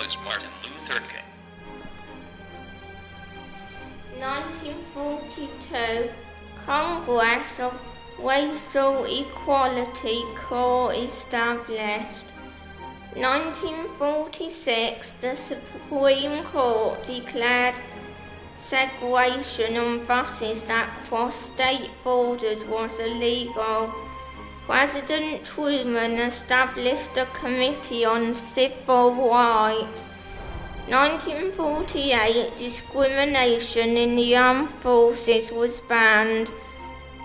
Thomas Martin Luther King. 1942, Congress of Racial Equality Corps established. 1946, the Supreme Court declared segregation on buses that crossed state borders was illegal. President Truman established a Committee on Civil Rights. 1948, discrimination in the armed forces was banned.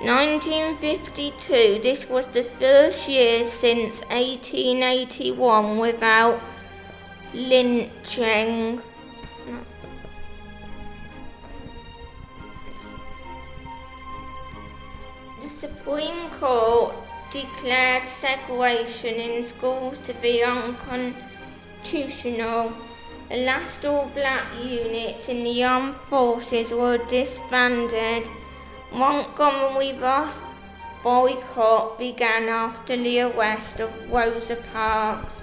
1952, this was the first year since 1881 without lynching. The Supreme Court declared segregation in schools to be unconstitutional. The last all-black units in the armed forces were disbanded. Montgomery bus boycott began after the arrest of Rosa Parks.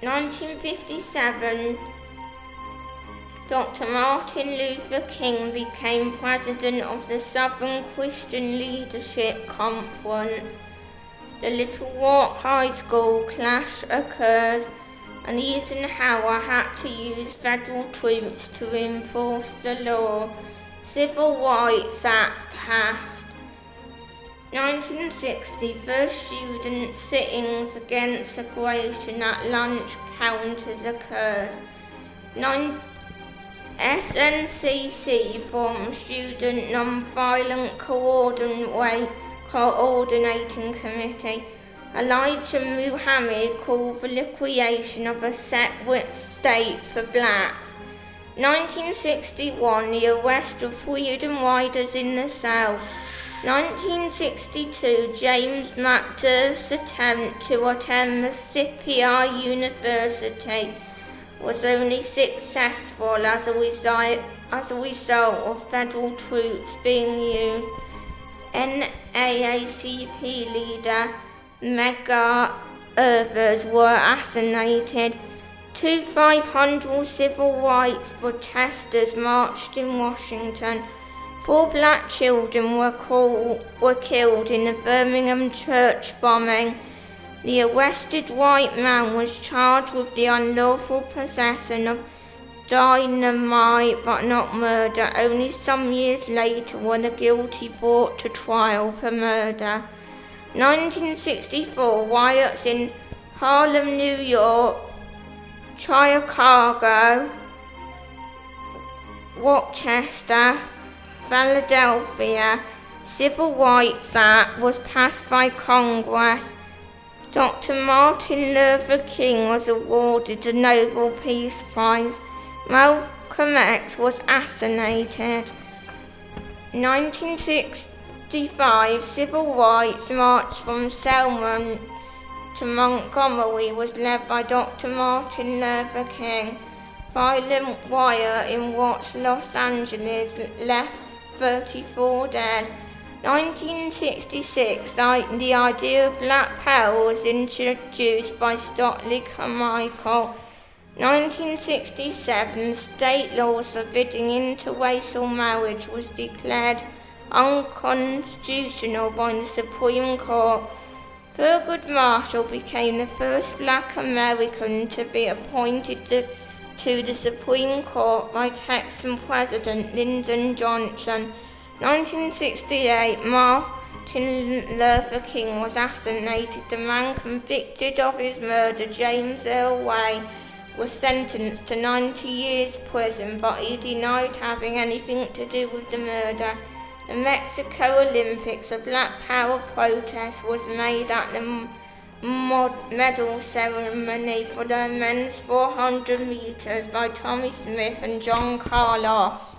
1957, Dr. Martin Luther King became president of the Southern Christian Leadership Conference. The Little Rock High School clash occurs, and Eisenhower had to use federal troops to enforce the law. Civil Rights Act passed. 1960, first student sittings against segregation at lunch counters occurs. SNCC formed Student Nonviolent Coordinating Committee. Elijah Muhammad called for the creation of a separate state for blacks. 1961, the arrest of freedom riders in the South. 1962, James McDurf's attempt to attend Mississippi University was only successful as a result of federal troops being used. NAACP leader Medgar Evers were assassinated. 500 civil rights protesters marched in Washington. 4 black children were killed in the Birmingham church bombing. The arrested white man was charged with the unlawful possession of dynamite but not murder. Only some years later were the guilty brought to trial for murder. 1964, riots in Harlem, New York, Chicago, Rochester, Philadelphia. Civil Rights Act was passed by Congress. Dr. Martin Luther King was awarded the Nobel Peace Prize. Malcolm X was assassinated. 1965, Civil Rights March from Selma to Montgomery was led by Dr. Martin Luther King. Violent riot in Watts, Los Angeles left 34 dead. 1966, the idea of black power was introduced by Stokely Carmichael. 1967, state laws forbidding interracial marriage was declared unconstitutional by the Supreme Court. Thurgood Marshall became the first black American to be appointed to the Supreme Court by Texan President Lyndon Johnson. 1968, Martin Luther King was assassinated. The man convicted of his murder, James Earl Ray, was sentenced to 90 years prison, but he denied having anything to do with the murder. The Mexico Olympics, a Black Power protest was made at the medal ceremony for the men's 400 meters by Tommy Smith and John Carlos.